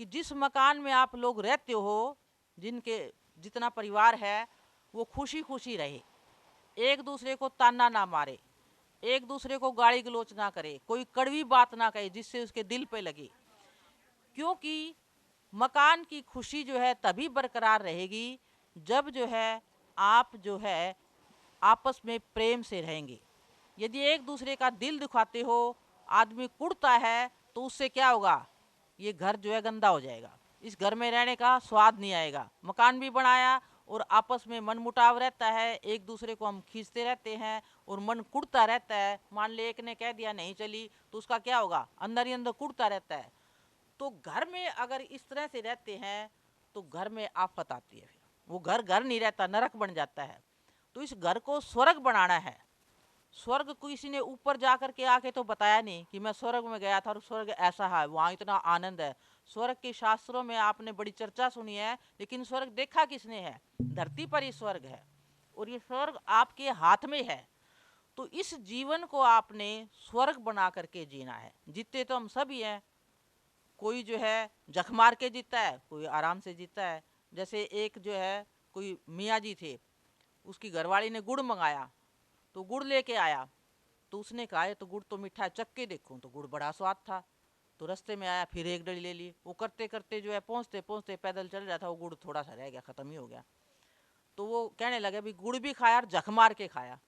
कि जिस मकान में आप लोग रहते हो, जिनके जितना परिवार है, वो खुशी खुशी रहे, एक दूसरे को ताना ना मारे, एक दूसरे को गाली गलोच ना करे, कोई कड़वी बात ना कहे जिससे उसके दिल पे लगे। क्योंकि मकान की खुशी जो है तभी बरकरार रहेगी जब जो है आप जो है आपस में प्रेम से रहेंगे। यदि एक दूसरे का दिल दुखाते हो, आदमी कुड़ता है, तो उससे क्या होगा, ये घर जो है गंदा हो जाएगा, इस घर में रहने का स्वाद नहीं आएगा। मकान भी बनाया और आपस में मन मुटाव रहता है, एक दूसरे को हम खींचते रहते हैं और मन कुड़ता रहता है। मान ले एक ने कह दिया नहीं चली, तो उसका क्या होगा, अंदर ही अंदर कुड़ता रहता है। तो घर में अगर इस तरह से रहते हैं तो घर में आफत आती है, फिर वो घर घर नहीं रहता, नरक बन जाता है। तो इस घर को स्वर्ग बनाना है। स्वर्ग को किसी ने ऊपर जा करके आके तो बताया नहीं कि मैं स्वर्ग में गया था और स्वर्ग ऐसा है, वहाँ इतना आनंद है। स्वर्ग के शास्त्रों में आपने बड़ी चर्चा सुनी है, लेकिन स्वर्ग देखा किसने है, धरती पर ही स्वर्ग है, और ये स्वर्ग आपके हाथ में है। तो इस जीवन को आपने स्वर्ग बना करके जीना है। जीते तो हम सब ही हैं, कोई जो है जख मार के जीता है, कोई आराम से जीता है। जैसे एक जो है कोई मियाँ जी थे, उसकी घरवाली ने गुड़ मंगाया, तो गुड़ लेके आया, तो उसने कहा ये तो गुड़ तो मीठा है, चख के देखूं, तो गुड़ बड़ा स्वाद था। तो रास्ते में आया, फिर एक डली ले ली। वो करते करते जो है पहुंचते पहुंचते पैदल चल रहा था, वो गुड़ थोड़ा सा रह गया, खत्म ही हो गया। तो वो कहने लगे भी गुड़ भी खाया और जख मार के खाया।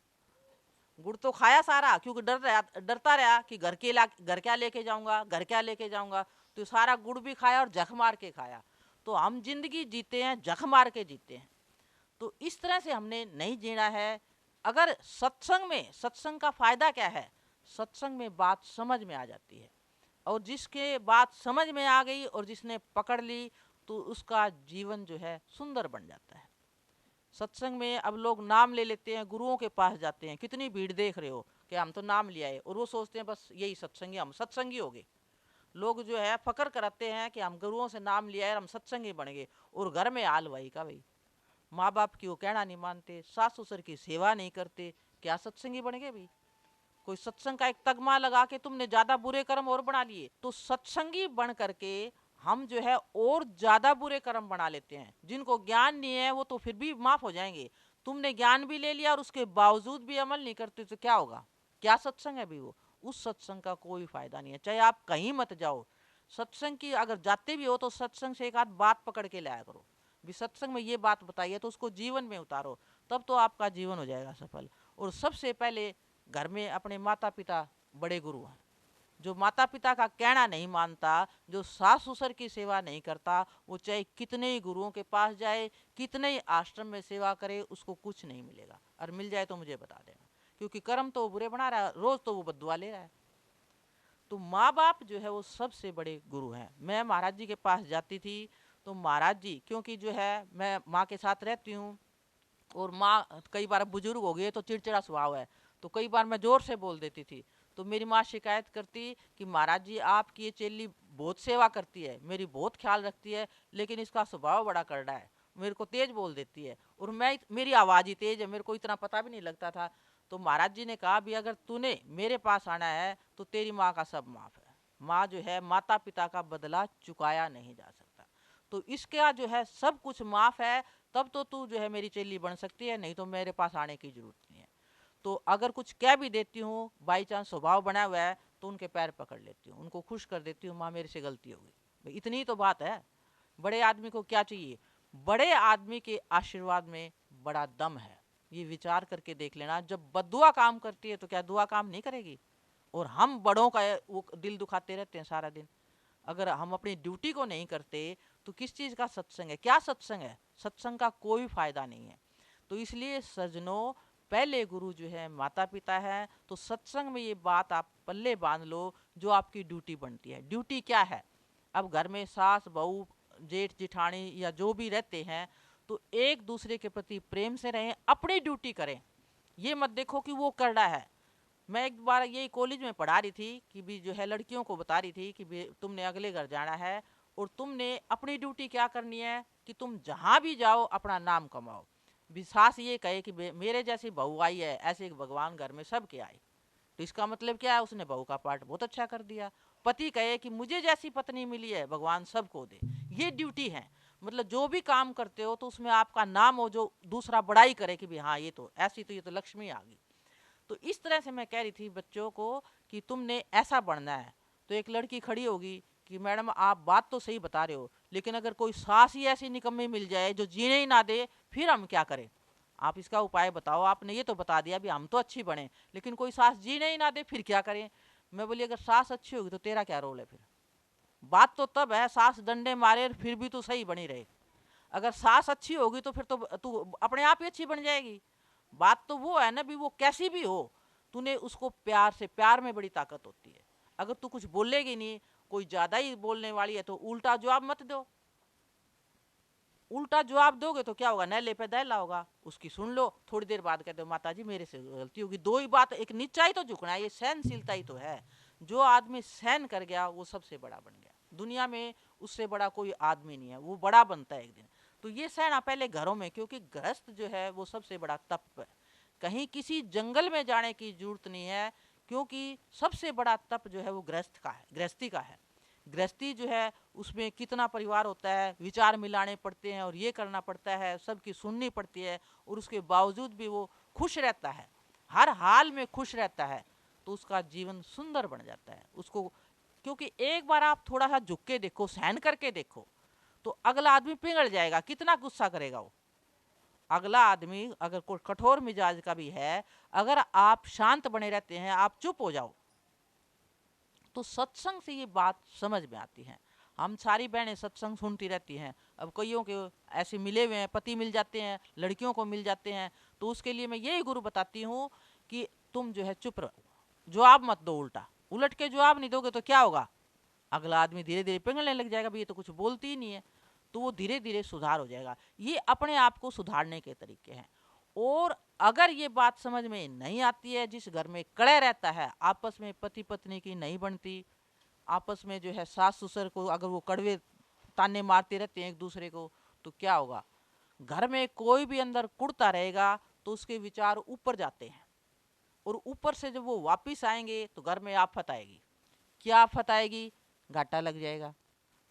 गुड़ तो खाया सारा, क्योंकि डरता रहा कि घर क्या लेके जाऊंगा, घर क्या लेके जाऊंगा। तो सारा गुड़ भी खाया और जख मार के खाया। तो हम जिंदगी जीते हैं, जख मार के जीते हैं। तो इस तरह से हमने नहीं जीना है। अगर सत्संग में, सत्संग का फायदा क्या है, सत्संग में बात समझ में आ जाती है, और जिसके बात समझ में आ गई और जिसने पकड़ ली, तो उसका जीवन जो है सुंदर बन जाता है। सत्संग में अब लोग नाम ले लेते हैं, गुरुओं के पास जाते हैं, कितनी भीड़ देख रहे हो कि हम तो नाम लिया है, और वो सोचते हैं बस यही सत्संगी, हम सत्संगी हो गए। लोग जो है फकर कराते हैं कि हम गुरुओं से नाम लिया है, हम सत्संगी बन गए। और घर में हाल वही का भाई, माँ बाप की वो कहना नहीं मानते, सास ससुर की सेवा नहीं करते, क्या सत्संगी बन गए भाई। कोई सत्संग का एक तगमा लगा के तुमने ज्यादा बुरे कर्म और बना लिए। तो सत्संगी बन करके हम जो है और ज्यादा बुरे कर्म बना लेते हैं। जिनको ज्ञान नहीं है वो तो फिर भी माफ हो जाएंगे, तुमने ज्ञान भी ले लिया और उसके बावजूद भी अमल नहीं करते, तो क्या होगा, क्या सत्संग है भी वो। उस सत्संग का कोई फायदा नहीं है, चाहे आप कहीं मत जाओ। सत्संग की अगर जाते भी हो तो सत्संग से एक आध बात पकड़ के लाया करो, भी सत्संग में ये बात बताइए, तो उसको जीवन में उतारो, तब तो आपका जीवन हो जाएगा सफल। और सबसे पहले घर में अपने माता पिता बड़े गुरु हैं। जो माता पिता का कहना नहीं मानता, जो सास ससुर की सेवा नहीं करता, वो चाहे कितने ही गुरुओं के पास जाए, कितने ही आश्रम में सेवा करे, उसको कुछ नहीं मिलेगा। और मिल जाए तो मुझे बता देना, क्योंकि कर्म तो वो बुरे बना रहा है, रोज तो वो बदुआ ले रहा है। तो माँ बाप जो है वो सबसे बड़े गुरु हैं। मैं महाराज जी के पास जाती थी, तो महाराज जी, क्योंकि जो है मैं माँ के साथ रहती हूँ, और माँ कई बार बुजुर्ग हो गई तो चिड़चिड़ा स्वभाव है, तो कई बार मैं जोर से बोल देती थी। तो मेरी माँ शिकायत करती कि महाराज जी आपकी ये चेली बहुत सेवा करती है, मेरी बहुत ख्याल रखती है, लेकिन इसका स्वभाव बड़ा करड़ा है, मेरे को तेज बोल देती है। और मेरी आवाज़ ही तेज है, मेरे को इतना पता भी नहीं लगता था। तो महाराज जी ने कहा भी अगर तूने मेरे पास आना है तो तेरी माँ का सब माफ़ है। माँ जो है माता पिता का बदला चुकाया नहीं जा सकता, तो इसका जो है सब कुछ माफ़ है। तब तो तू जो है मेरी चेली बन सकती है, नहीं तो मेरे पास आने की जरूरत नहीं है। तो अगर कुछ कह भी देती हूँ, बाई चांस स्वभाव बना हुआ है, तो उनके पैर पकड़ लेती हूँ, उनको खुश कर देती हूँ, माँ मेरे से गलती हो गई। भाई इतनी तो बात है। बड़े आदमी को क्या चाहिए, बड़े आदमी के आशीर्वाद में बड़ा दम है। ये विचार करके देख लेना, जब बद्दुआ काम करती है तो क्या दुआ काम नहीं करेगी। और हम बड़ों का वो दिल दुखाते रहते हैं सारा दिन। अगर हम अपनी ड्यूटी को नहीं करते तो किस चीज़ का सत्संग है, क्या सत्संग है, सत्संग का कोई फायदा नहीं है। तो इसलिए सज्जनों, पहले गुरु जो है माता पिता है, तो सत्संग में ये बात आप पल्ले बांध लो, जो आपकी ड्यूटी बनती है। ड्यूटी क्या है, अब घर में सास बहू जेठ जिठानी या जो भी रहते हैं, तो एक दूसरे के प्रति प्रेम से रहें, अपनी ड्यूटी करें। ये मत देखो कि वो कर रहा है। मैं एक बार यही कॉलेज में पढ़ा रही थी कि भी जो है लड़कियों को बता रही थी कि भी तुमने अगले घर जाना है, और तुमने अपनी ड्यूटी क्या करनी है कि तुम जहाँ भी जाओ अपना नाम कमाओ। विश्वास ये कहे कि मेरे जैसी बहू आई है, ऐसे एक भगवान घर में सबके आए। तो इसका मतलब क्या है, उसने बहू का पार्ट बहुत अच्छा कर दिया। पति कहे कि मुझे जैसी पत्नी मिली है भगवान सबको दे, ये ड्यूटी है। मतलब जो भी काम करते हो तो उसमें आपका नाम हो, जो दूसरा बड़ाई करे कि भी हाँ ये तो ऐसी, तो ये तो लक्ष्मी आ गई। तो इस तरह से मैं कह रही थी बच्चों को कि तुमने ऐसा बनना है। तो एक लड़की खड़ी होगी कि मैडम आप बात तो सही बता रहे हो, लेकिन अगर कोई सास ही ऐसी निकम्मी मिल जाए जो जीने ही ना दे, फिर हम क्या करें? आप इसका उपाय बताओ। आपने ये तो बता दिया भी हम तो अच्छी बने, लेकिन कोई सास जीने ही ना दे, फिर क्या करें? मैं बोली अगर सास अच्छी होगी तो तेरा क्या रोल है फिर? बात तो तब है सास डंडे मारे फिर भी तो सही बनी रहे। अगर सास अच्छी होगी तो फिर तो तू अपने आप ही अच्छी बन जाएगी। बात तो वो है ना भी, वो कैसी भी हो, तूने उसको प्यार से, प्यार में बड़ी ताकत होती है। अगर तू कुछ बोलेगी नहीं, कोई ज्यादा ही बोलने वाली है तो उल्टा जवाब मत दो। उल्टा जवाब दोगे तो क्या होगा? नैले पे दैला होगा, उसकी सुन लो, थोड़ी देर बाद कहते हो माता जी मेरे से गलती होगी। दो ही बात, एक नीचा ही तो झुकना है, ये सहनशीलता ही तो है। जो आदमी सहन कर गया वो सबसे बड़ा बन गया। दुनिया में उससे बड़ा कोई आदमी नहीं है, वो बड़ा बनता है एक दिन। तो ये सहना पहले घरों में, क्योंकि गृहस्थ जो है वो सबसे बड़ा तप है। कहीं किसी जंगल में जाने की जरूरत नहीं है, क्योंकि सबसे बड़ा तप जो है वो गृहस्थ का है, गृहस्थी का है। गृहस्थी जो है उसमें कितना परिवार होता है, विचार मिलाने पड़ते हैं और ये करना पड़ता है, सबकी सुननी पड़ती है, और उसके बावजूद भी वो खुश रहता है, हर हाल में खुश रहता है। तो उसका जीवन सुंदर बन जाता है उसको। क्योंकि एक बार आप थोड़ा सा झुक के देखो, सहन करके देखो, तो अगला आदमी पिघल जाएगा, कितना गुस्सा करेगा वो। अगला आदमी अगर कोई कठोर मिजाज का भी है, अगर आप शांत बने रहते हैं, आप चुप हो जाओ, तो सत्संग से ये बात समझ में आती है। हम सारी बहनें सत्संग सुनती रहती हैं। अब कईयों के ऐसे मिले हुए हैं, पति मिल जाते हैं, लड़कियों को मिल जाते हैं, तो उसके लिए मैं यही गुरु बताती हूँ कि तुम जो है चुप रहो, जवाब मत दो। उल्टा उलट के जवाब नहीं दोगे तो क्या होगा? अगला आदमी धीरे धीरे पिघलने लग जाएगा, भाई ये तो कुछ बोलती ही नहीं है। तो वो धीरे धीरे सुधार हो जाएगा। ये अपने आप को सुधारने के तरीके हैं। और अगर ये बात समझ में नहीं आती है, जिस घर में कड़े रहता है, आपस में पति पत्नी की नहीं बनती, आपस में जो है सास ससुर को अगर वो कड़वे ताने मारते रहते हैं एक दूसरे को, तो क्या होगा? घर में कोई भी अंदर कुड़ता रहेगा तो उसके विचार ऊपर जाते हैं, और ऊपर से जब वो वापिस आएंगे तो घर में आफत आएगी। क्या आफत आएगी? घाटा लग जाएगा,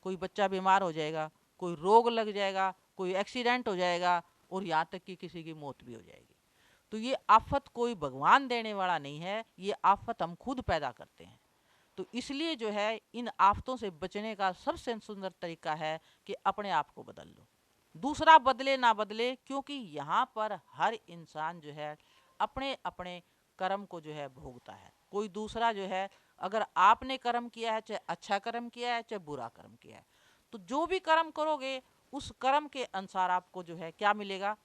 कोई बच्चा बीमार हो जाएगा, कोई रोग लग जाएगा, कोई एक्सीडेंट हो जाएगा, और यहाँ तक कि किसी की मौत भी हो जाएगी। तो ये आफत कोई भगवान देने वाला नहीं है, ये आफत हम खुद पैदा करते हैं। तो इसलिए जो है इन आफतों से बचने का सबसे सुंदर तरीका है कि अपने आप को बदल लो। दूसरा बदले ना बदले, क्योंकि यहाँ पर हर इंसान जो है अपने अपने कर्म को जो है भोगता है। कोई दूसरा जो है, अगर आपने कर्म किया है, चाहे अच्छा कर्म किया है चाहे बुरा कर्म किया है, तो जो भी कर्म करोगे उस कर्म के अनुसार आपको जो है क्या मिलेगा?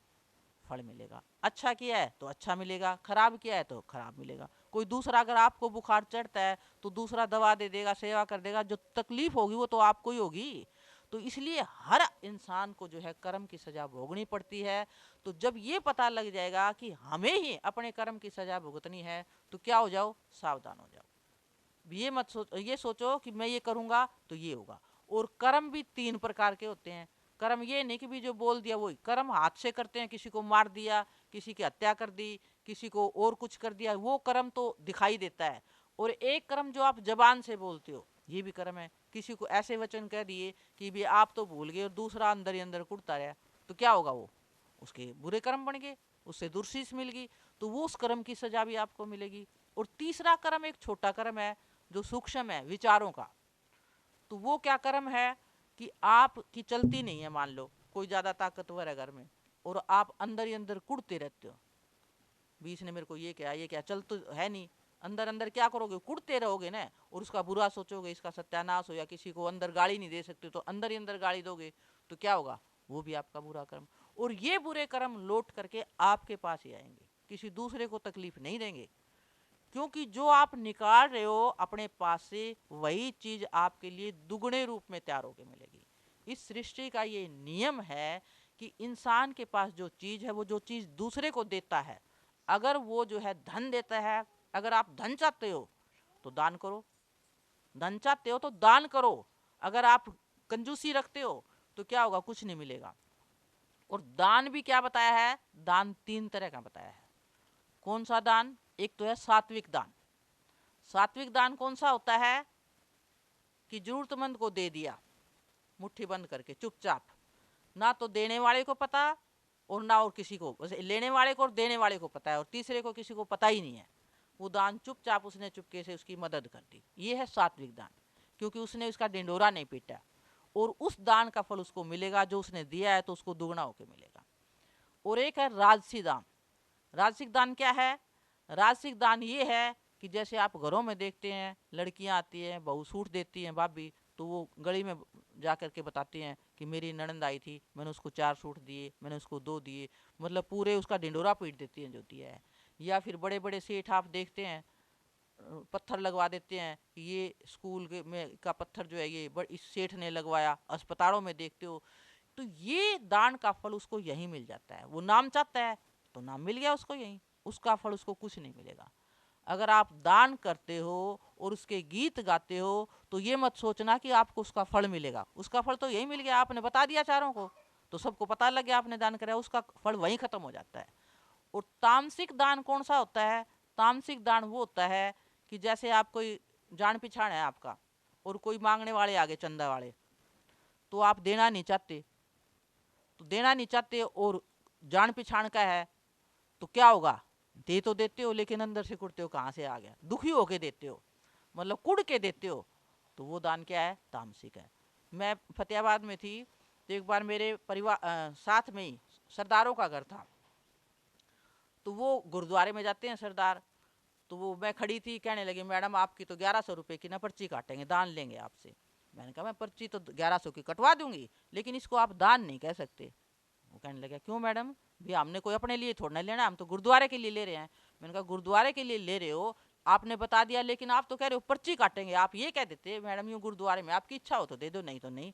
फल मिलेगा। अच्छा किया है तो अच्छा मिलेगा, खराब किया है तो खराब मिलेगा। कोई दूसरा अगर आपको बुखार चढ़ता है तो दूसरा दवा दे देगा, सेवा कर देगा, जो तकलीफ होगी वो तो आपको ही होगी। तो इसलिए हर इंसान को जो है कर्म की सजा भोगनी पड़ती है। तो जब ये पता लग जाएगा कि हमें ही अपने कर्म की सजा भुगतनी है, तो क्या हो जाओ? सावधान हो जाओ। ये सोचो कि मैं ये करूंगा तो ये होगा। और कर्म भी तीन प्रकार के होते हैं। कर्म ये नहीं कि भी जो बोल दिया वही कर्म, हाथ से करते हैं, किसी को मार दिया, किसी की हत्या कर दी, किसी को और कुछ कर दिया, वो कर्म तो दिखाई देता है। और एक कर्म जो आप जबान से बोलते हो, ये भी कर्म है। किसी को ऐसे वचन कह दिए कि भी आप तो भूल गए, और दूसरा अंदर ही अंदर कुटता रहा, तो क्या होगा? वो उसके बुरे कर्म बन गए, उससे दुर्शीष मिल गई, तो वो उस कर्म की सजा भी आपको मिलेगी। और तीसरा कर्म एक छोटा कर्म है जो सूक्ष्म है, विचारों का। तो वो क्या कर्म है कि आप की चलती नहीं है, मान लो कोई ज्यादा ताकतवर है घर में, और आप अंदर ही अंदर कुड़ते रहते हो, बीच ने मेरे को ये क्या चल तो है नहीं, अंदर अंदर क्या करोगे? कुड़ते रहोगे ना, और उसका बुरा सोचोगे, इसका सत्यानाश हो, या किसी को अंदर गाली नहीं दे सकते तो अंदर ही अंदर गाली दोगे, तो क्या होगा? वो भी आपका बुरा कर्म। और ये बुरे कर्म लौट करके आपके पास ही आएंगे, किसी दूसरे को तकलीफ नहीं देंगे। क्योंकि जो आप निकाल रहे हो अपने पास से, वही चीज आपके लिए दुगने रूप में तैयार होकर मिलेगी। इस सृष्टि का ये नियम है कि इंसान के पास जो चीज है, वो जो चीज दूसरे को देता है, अगर वो जो है धन देता है, अगर आप धन चाहते हो तो दान करो, धन चाहते हो तो दान करो। अगर आप कंजूसी रखते हो तो क्या होगा? कुछ नहीं मिलेगा। और दान भी क्या बताया है? दान तीन तरह का बताया है। कौन सा दान? एक तो है सात्विक दान। सात्विक दान कौन सा होता है? कि जरूरतमंद को दे दिया मुट्ठी बंद करके चुपचाप, ना तो देने वाले को पता और ना और किसी को, लेने वाले को और देने वाले को पता है और तीसरे को किसी को पता ही नहीं है। वो दान चुपचाप उसने चुपके से उसकी मदद कर दी। ये है सात्विक दान, क्योंकि उसने उसका डिंडोरा नहीं पीटा और उस दान का फल उसको मिलेगा, जो उसने दिया है तो उसको दुगना होकर मिलेगा। और एक है राजसी दान। राजसिक दान क्या है? राजसिक दान ये है कि जैसे आप घरों में देखते हैं लड़कियां आती हैं, बहू सूट देती हैं भाभी, तो वो गली में जा कर के बताती हैं कि मेरी ननंद आई थी, मैंने उसको 4 सूट दिए, मैंने उसको 2 दिए, मतलब पूरे उसका ढिंडोरा पीट देती हैं जो दिया है। या फिर बड़े बड़े सेठ आप देखते हैं पत्थर लगवा देते हैं कि ये स्कूल के में का पत्थर जो है ये इस सेठ ने लगवाया। अस्पतालों में देखते हो तो ये दान का फल उसको यहीं मिल जाता है। वो नाम चाहता है तो नाम मिल गया उसको यहीं, उसका फल उसको कुछ नहीं मिलेगा। अगर आप दान करते हो और उसके गीत गाते हो तो ये मत सोचना कि आपको उसका फल मिलेगा, उसका फल तो यही मिल गया, आपने बता दिया चारों को तो सबको पता लग गया आपने दान कराया, उसका फल वहीं खत्म हो जाता है। और तामसिक दान कौन सा होता है? तामसिक दान वो होता है कि जैसे आप कोई जान पहचान है आपका और कोई मांगने वाले आगे चंदा वाले, तो आप देना नहीं चाहते, तो देना नहीं चाहते और जान पहचान का है तो क्या होगा? दे तो देते हो लेकिन अंदर से कुड़ते हो कहाँ से आ गया, दुखी होके देते हो, मतलब कुड़ के देते हो, तो वो दान क्या है? तामसिक है। मैं फतेहाबाद में थी तो एक बार मेरे परिवार साथ में ही सरदारों का घर था, तो वो गुरुद्वारे में जाते हैं सरदार, तो वो मैं खड़ी थी, कहने लगी मैडम आपकी तो 1100 रुपये की ना पर्ची काटेंगे, दान लेंगे आपसे। मैंने कहा मैं पर्ची तो 1100 की कटवा दूंगी लेकिन इसको आप दान नहीं कह सकते। वो कहने लगे क्यों मैडम, भी हमने कोई अपने लिए थोड़ा लेना, हम तो गुरुद्वारे के लिए ले रहे हैं। मैंने कहा गुरुद्वारे के लिए ले रहे हो, आपने बता दिया, लेकिन आप तो कह रहे हो पर्ची काटेंगे, आप ये कह देते मैडम यूँ गुरुद्वारे में आपकी इच्छा हो तो दे दो, नहीं तो नहीं,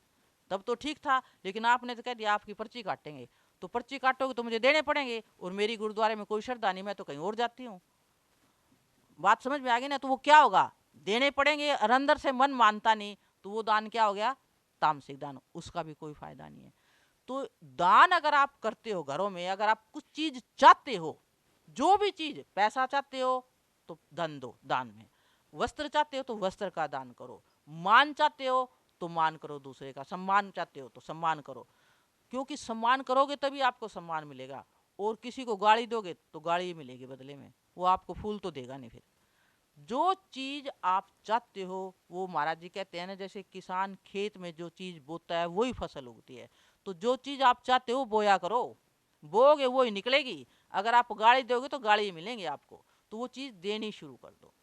तब तो ठीक था। लेकिन आपने तो कह दिया आपकी पर्ची काटेंगे, तो पर्ची काटोगे तो मुझे देने पड़ेंगे और मेरी गुरुद्वारे में कोई श्रद्धा नहीं, मैं तो कहीं और जाती हूँ। बात समझ में आ गई ना? तो वो क्या होगा? देने पड़ेंगे और अंदर से मन मानता नहीं, तो वो दान क्या हो गया? तामसिक दान, उसका भी कोई फायदा नहीं है। तो दान अगर आप करते हो घरों में, अगर आप कुछ चीज चाहते हो, जो भी चीज, पैसा चाहते हो तो धन दो दान में, वस्त्र चाहते हो तो वस्त्र का दान करो, मान चाहते हो तो मान करो दूसरे का, सम्मान चाहते हो तो सम्मान करो, क्योंकि सम्मान करोगे तभी आपको सम्मान मिलेगा। और किसी को गाली दोगे तो गाली ही मिलेगी बदले में, वो आपको फूल तो देगा नहीं। फिर जो चीज आप चाहते हो, वो महाराज जी कहते हैं ना, जैसे किसान खेत में जो चीज बोता है वही फसल उगती है, तो जो चीज आप चाहते हो बोया करो, बोगे वो ही निकलेगी। अगर आप गाड़ी दोगे तो गाड़ी ही मिलेंगे आपको, तो वो चीज देनी शुरू कर दो।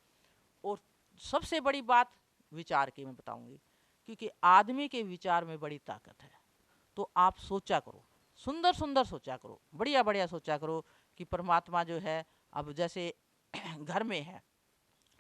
और सबसे बड़ी बात विचार की मैं बताऊंगी, क्योंकि आदमी के विचार में बड़ी ताकत है। तो आप सोचा करो, सुंदर सुंदर सोचा करो, बढ़िया बढ़िया सोचा करो कि परमात्मा जो है, अब जैसे घर में है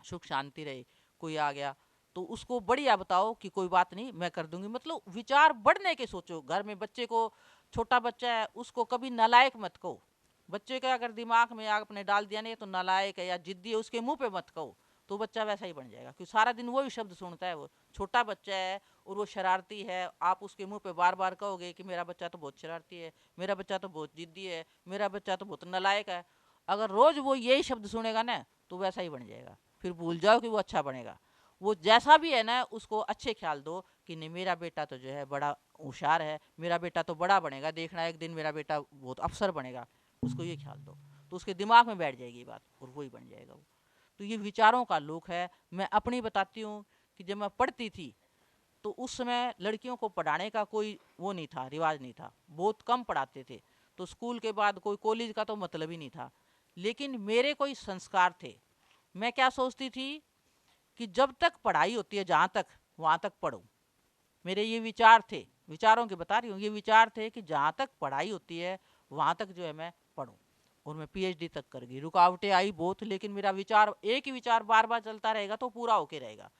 सुख शांति रहे, कोई आ गया तो उसको बढ़िया बताओ कि कोई बात नहीं मैं कर दूंगी, मतलब विचार बढ़ने के सोचो। घर में बच्चे को, छोटा बच्चा है उसको कभी नालायक मत कहो, बच्चे का अगर दिमाग में आपने डाल दिया नहीं तो नालायक है या जिद्दी है, उसके मुंह पे मत कहो, तो बच्चा वैसा ही बन जाएगा, क्योंकि सारा दिन वही शब्द सुनता है। वो छोटा बच्चा है और वो शरारती है, आप उसके मुंह पे बार बार कहोगे कि मेरा बच्चा तो बहुत शरारती है, मेरा बच्चा तो बहुत जिद्दी है, मेरा बच्चा तो बहुत नालायक है, अगर रोज वो यही शब्द सुनेगा ना तो वैसा ही बन जाएगा। फिर भूल जाओ कि वो अच्छा बनेगा। वो जैसा भी है ना उसको अच्छे ख्याल दो कि नहीं मेरा बेटा तो जो है बड़ा होशियार है, मेरा बेटा तो बड़ा बनेगा, देखना एक दिन मेरा बेटा बहुत अफसर बनेगा, उसको ये ख्याल दो, तो उसके दिमाग में बैठ जाएगी ये बात और वही बन जाएगा वो। तो ये विचारों का लोक है। मैं अपनी बताती हूँ कि जब मैं पढ़ती थी तो उस समय लड़कियों को पढ़ाने का कोई वो नहीं था, रिवाज नहीं था, बहुत कम पढ़ाते थे, तो स्कूल के बाद कोई कॉलेज का तो मतलब ही नहीं था। लेकिन मेरे कोई संस्कार थे, मैं क्या सोचती थी कि जब तक पढ़ाई होती है जहाँ तक, वहाँ तक पढ़ूं। मेरे ये विचार थे, विचारों के बता रही हूँ, ये विचार थे कि जहाँ तक पढ़ाई होती है वहाँ तक जो है मैं पढूं और मैं पीएचडी तक कर गई। रुकावटें आई बहुत, लेकिन मेरा विचार, एक ही विचार बार बार चलता रहेगा तो पूरा होके रहेगा।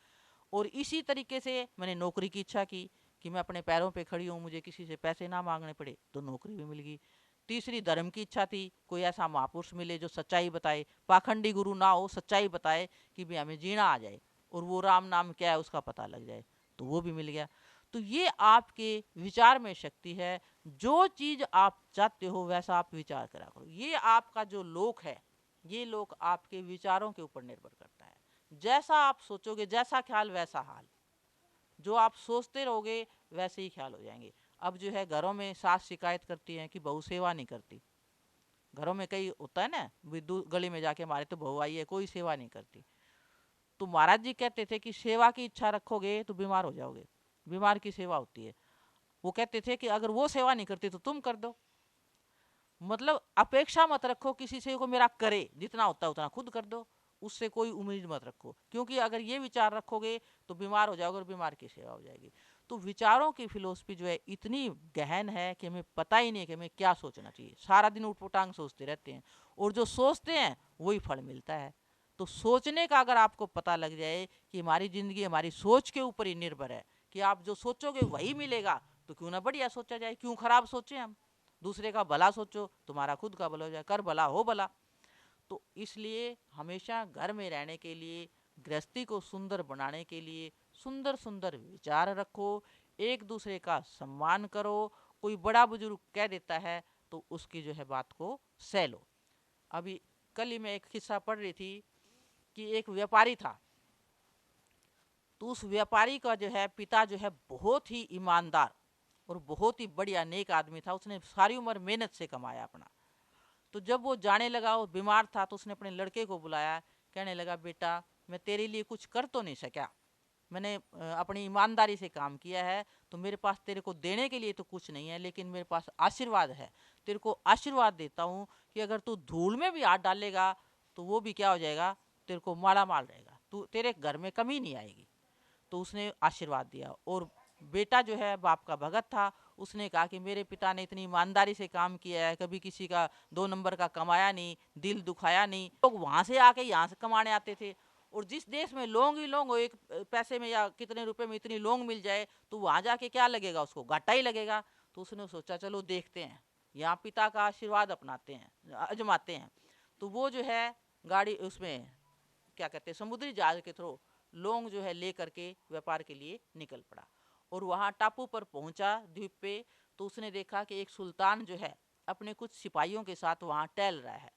और इसी तरीके से मैंने नौकरी की इच्छा की कि मैं अपने पैरों पे खड़ी हूँ, मुझे किसी से पैसे ना मांगने पड़े, तो नौकरी भी मिल गई। तीसरी धर्म की इच्छा थी, कोई ऐसा महापुरुष मिले जो सच्चाई बताए, पाखंडी गुरु ना हो, सच्चाई बताए कि भी हमें जीना आ जाए और वो राम नाम क्या है उसका पता लग जाए, तो वो भी मिल गया। तो ये आपके विचार में शक्ति है, जो चीज आप चाहते हो वैसा आप विचार करा करो। ये आपका जो लोक है, ये लोक आपके विचारों के ऊपर निर्भर करता है। जैसा आप सोचोगे, जैसा ख्याल वैसा हाल। जो आप सोचते रहोगे वैसे ही ख्याल हो जाएंगे। अब जो है घरों में सास शिकायत करती है कि बहू सेवा नहीं करती। घरों में कई होता है ना, गली में जाके हमारे तो बहू आई है, कोई सेवा नहीं करती। तो महाराज जी कहते थे कि सेवा की इच्छा रखोगे तो बीमार हो जाओगे, बीमार की सेवा होती है। वो कहते थे कि अगर वो सेवा नहीं करती तो तुम कर दो। मतलब अपेक्षा मत रखो किसी से को मेरा करे, जितना होता है उतना खुद कर दो, उससे कोई उम्मीद मत रखो, क्योंकि अगर ये विचार रखोगे तो बीमार हो जाओगे और बीमार की सेवा हो जाएगी। तो विचारों की फिलोसफी जो है इतनी गहन है कि हमें पता ही नहीं कि हमें क्या सोचना चाहिए। सारा दिन उठपटांग सोचते रहते हैं, और जो सोचते हैं वही फल मिलता है। तो सोचने का अगर आपको पता लग जाए कि हमारी ज़िंदगी हमारी सोच के ऊपर ही निर्भर है, कि आप जो सोचोगे वही मिलेगा, तो क्यों ना बढ़िया सोचा जाए, क्यों खराब सोचें हम। दूसरे का भला सोचो, तुम्हारा खुद का भला हो जाए, कर भला हो भला। तो इसलिए हमेशा घर में रहने के लिए, गृहस्थी को सुंदर बनाने के लिए सुंदर सुंदर विचार रखो, एक दूसरे का सम्मान करो। कोई बड़ा बुजुर्ग कह देता है तो उसकी जो है बात को सह लो। अभी कल ही मैं एक किस्सा पढ़ रही थी कि एक व्यापारी था, तो उस व्यापारी का जो है पिता जो है बहुत ही ईमानदार और बहुत ही बढ़िया नेक आदमी था। उसने सारी उम्र मेहनत से कमाया अपना। तो जब वो जाने लगा, वो बीमार था, तो उसने अपने लड़के को बुलाया। कहने लगा, बेटा मैं तेरे लिए कुछ कर तो नहीं सका, मैंने अपनी ईमानदारी से काम किया है, तो मेरे पास तेरे को देने के लिए तो कुछ नहीं है, लेकिन मेरे पास आशीर्वाद है। तेरे को आशीर्वाद देता हूँ कि अगर तू धूल में भी हाथ डालेगा तो वो भी क्या हो जाएगा, तेरे को माला माल रहेगा, तू तेरे घर में कमी नहीं आएगी। तो उसने आशीर्वाद दिया। और बेटा जो है बाप का भगत था, उसने कहा कि मेरे पिता ने इतनी ईमानदारी से काम किया है, कभी किसी का 2 नंबर का कमाया नहीं, दिल दुखाया नहीं। लोग वहाँ से आके यहाँ से कमाने आते थे, और जिस देश में लौंग ही लौंग हो, एक पैसे में या कितने रुपए में इतनी लौंग मिल जाए, तो वहाँ जाके क्या लगेगा, उसको घाटा ही लगेगा। तो उसने सोचा चलो देखते हैं, यहाँ पिता का आशीर्वाद अपनाते हैं, आजमाते हैं। तो वो जो है गाड़ी उसमें क्या कहते हैं समुद्री जहाज के थ्रू लौंग जो है ले करके व्यापार के लिए निकल पड़ा। और वहाँ टापू पर पहुंचा, द्वीप पे, तो उसने देखा कि एक सुल्तान जो है अपने कुछ सिपाहियों के साथ वहाँ टहल रहा है।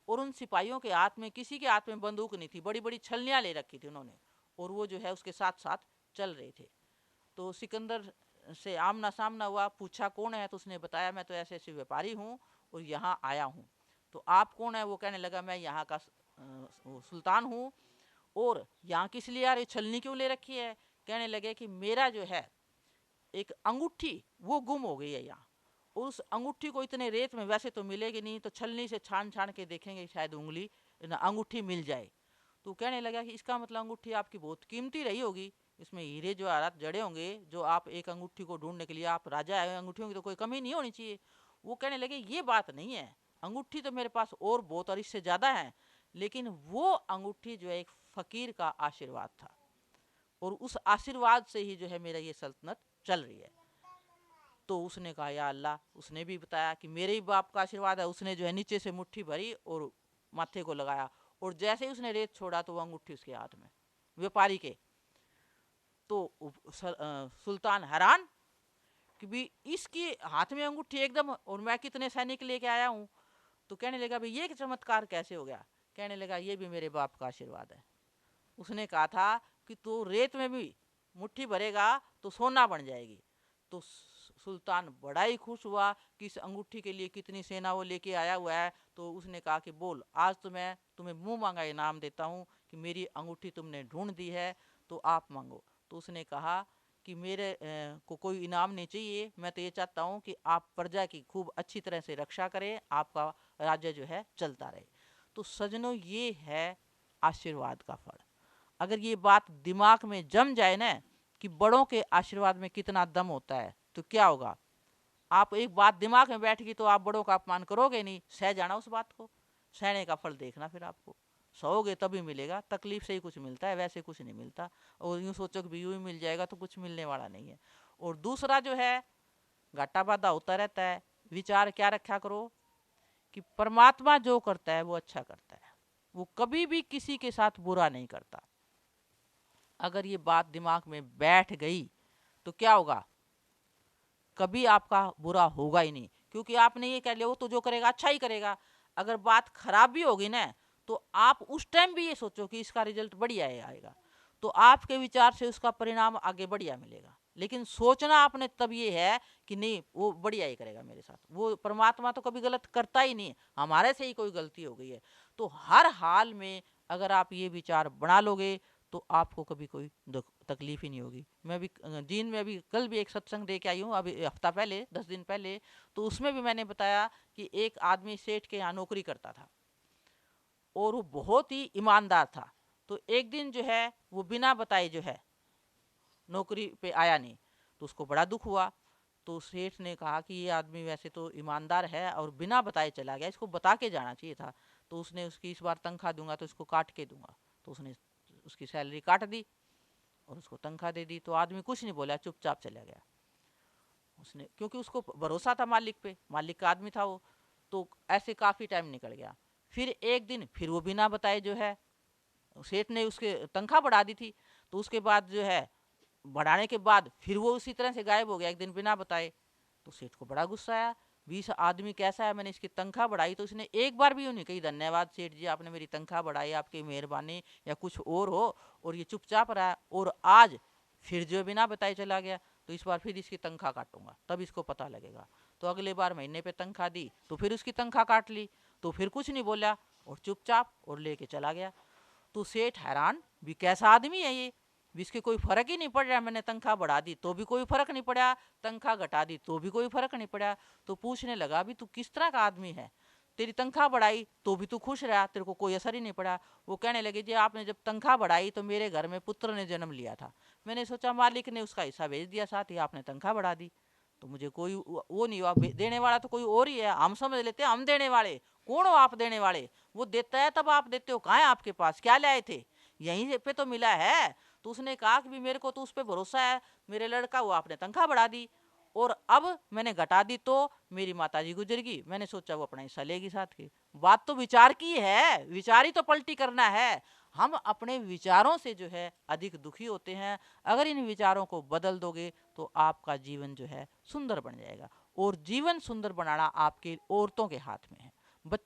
और उन सिपाहियों के हाथ में, किसी के हाथ में बंदूक नहीं थी, बड़ी बड़ी छलनियाँ ले रखी थी उन्होंने, और वो जो है उसके साथ साथ चल रहे थे। तो सिकंदर से आमना सामना हुआ, पूछा कौन है, तो उसने बताया मैं तो ऐसे ऐसे व्यापारी हूँ और यहाँ आया हूँ। तो आप कौन है? वो कहने लगा मैं यहाँ का सुल्तान हूँ। और यहाँ किस लिए यार, ये छलनी क्यों ले रखी है? कहने लगे कि मेरा जो है एक अंगूठी वो गुम हो गई है यहाँ, उस अंगूठी को इतने रेत में वैसे तो मिलेगी नहीं, तो छलनी से छान छान के देखेंगे शायद उंगली अंगूठी मिल जाए। तो कहने लगा कि इसका मतलब अंगूठी आपकी बहुत कीमती रही होगी, इसमें हीरे जो आरात जड़े होंगे, जो आप एक अंगूठी को ढूंढने के लिए, आप राजा है, अंगूठियों की तो कोई कमी नहीं होनी चाहिए। वो कहने लगे ये बात नहीं है, अंगूठी तो मेरे पास और बहुत और इससे ज़्यादा है, लेकिन वो अंगूठी जो है एक फ़कीर का आशीर्वाद था, और उस आशीर्वाद से ही जो है मेरा ये सल्तनत चल रही है। तो उसने कहा या अल्लाह, उसने भी बताया कि मेरे ही बाप का आशीर्वाद है। उसने जो है नीचे से मुट्ठी भरी और माथे को लगाया, और जैसे ही उसने रेत छोड़ा तो वो अंगूठी उसके हाथ में, व्यापारी के। तो सुल्तान हैरान कि भी इसके हाथ में अंगूठी एकदम, और मैं कितने सैनिक लेके आया हूँ। तो कहने लगा भाई ये चमत्कार कैसे हो गया? कहने लगा ये भी मेरे बाप का आशीर्वाद है। उसने कहा था कि तू रेत में भी मुट्ठी भरेगा तो सोना बन जाएगी। तो सुल्तान बड़ा ही खुश हुआ कि इस अंगूठी के लिए कितनी सेना वो लेके आया हुआ है। तो उसने कहा कि बोल, आज तो मैं तुम्हें मुंह मांगा इनाम देता हूँ कि मेरी अंगूठी तुमने ढूंढ दी है, तो आप मांगो। तो उसने कहा कि मेरे को कोई इनाम नहीं चाहिए, मैं तो ये चाहता हूँ कि आप प्रजा की खूब अच्छी तरह से रक्षा करें, आपका राज्य जो है चलता रहे। तो सजनों, ये है आशीर्वाद का फल। अगर ये बात दिमाग में जम जाए ना कि बड़ों के आशीर्वाद में कितना दम होता है, तो क्या होगा, आप एक बात दिमाग में बैठ गई तो आप बड़ों का अपमान करोगे नहीं, सह जाना उस बात को, सहने का फल देखना फिर आपको। सहोगे तभी मिलेगा, तकलीफ से ही कुछ मिलता है, वैसे कुछ नहीं मिलता। और यूँ सोचो कि यूँ ही मिल जाएगा, तो कुछ मिलने वाला नहीं है। और दूसरा जो है, घाटा बाधा होता रहता है। विचार क्या रखा करो कि परमात्मा जो करता है वो अच्छा करता है, वो कभी भी किसी के साथ बुरा नहीं करता। अगर ये बात दिमाग में बैठ गई तो क्या होगा, कभी आपका बुरा होगा ही नहीं, क्योंकि आपने ये कह लिया वो तो जो करेगा अच्छा ही करेगा। अगर बात खराब भी होगी ना, तो आप उस टाइम भी ये सोचो कि इसका रिजल्ट बढ़िया आएगा। तो आपके विचार से उसका परिणाम आगे बढ़िया मिलेगा। लेकिन सोचना आपने तब ये है कि नहीं वो बढ़िया ही करेगा मेरे साथ, वो परमात्मा तो कभी गलत करता ही नहीं, हमारे से ही कोई गलती हो गई है। तो हर हाल में अगर आप ये विचार बना लोगे तो आपको कभी कोई तकलीफ ही नहीं होगी। मैं भी जीन में अभी कल भी एक सत्संग दे के आई हूँ, अभी हफ्ता पहले 10 दिन पहले, तो उसमें भी मैंने बताया कि एक आदमी सेठ के यहाँ नौकरी करता था और वो बहुत ही ईमानदार था। तो एक दिन जो है वो बिना बताए जो है नौकरी पे आया नहीं, तो उसको बड़ा दुख हुआ। तो सेठ ने कहा कि ये आदमी वैसे तो ईमानदार है और बिना बताए चला गया, इसको बता के जाना चाहिए था। तो उसने उसकी इस बार तनख्वाह दूंगा तो इसको काट के दूंगा, तो उसने उसकी सैलरी काट दी और उसको तनख्वाह दे दी। तो आदमी कुछ नहीं बोला, चुपचाप चला गया। उसने क्योंकि उसको भरोसा था मालिक पे, मालिक का आदमी था वो। तो ऐसे काफ़ी टाइम निकल गया। फिर एक दिन फिर वो बिना बताए जो है सेठ ने उसके तनख्वाह बढ़ा दी थी, तो उसके बाद जो है बढ़ाने के बाद फिर वो उसी तरह से गायब हो गया एक दिन बिना बताए। तो सेठ को बड़ा गुस्सा आया, 20 आदमी कैसा है, मैंने इसकी तनख्वाह बढ़ाई तो इसने एक बार भी नहीं कही धन्यवाद सेठ जी आपने मेरी तनख्वाह बढ़ाई, आपकी मेहरबानी या कुछ और हो, और ये चुपचाप रहा। और आज फिर जो बिना बताए चला गया, तो इस बार फिर इसकी तनख्वाह काटूंगा तब इसको पता लगेगा। तो अगले बार महीने पे तनख्वाह दी तो फिर उसकी तनख्वाह काट ली, तो फिर कुछ नहीं बोला और चुपचाप और लेके चला गया। तो सेठ हैरान भी कैसा आदमी है ये, भी इसके कोई फर्क ही नहीं पड़ रहा, मैंने तनख्वाह बढ़ा दी तो भी कोई फर्क नहीं पड़ा, तनख्वाह घटा दी तो भी कोई फर्क नहीं पड़ा। तो पूछने लगा भी तू किस तरह का आदमी है, तेरी तनख्वाह बढ़ाई तो भी तू खुश रहा, तेरे को कोई असर ही नहीं पड़ा। वो कहने लगे जी आपने जब तनख्वाह बढ़ाई तो मेरे घर में पुत्र ने जन्म लिया था, मैंने सोचा मालिक ने उसका हिस्सा भेज दिया, साथ ही आपने तनख्वाह बढ़ा दी, तो मुझे कोई वो नहीं हुआ। देने वाला तो कोई और ही है, हम समझ लेते हैं हम देने वाले, कौन हो आप देने वाले, वो देता है तब आप देते हो, कहाँ है आपके पास, क्या लाए थे, यहीं पे तो मिला है। तो उसने कहा कि भी मेरे को तो उस पर भरोसा है, मेरे लड़का वो आपने तनख्वाह बढ़ा दी और अब मैंने घटा दी तो मेरी माता जी गुजर गई, मैंने सोचा वो अपना हिस्सा लेगी साथ की। बात तो विचार की है, विचार ही तो पलटी करना है। हम अपने विचारों से जो है अधिक दुखी होते हैं, अगर इन विचारों को बदल दोगे तो आपका जीवन जो है सुंदर बन जाएगा। और जीवन सुंदर बनाना आपके औरतों के हाथ में है।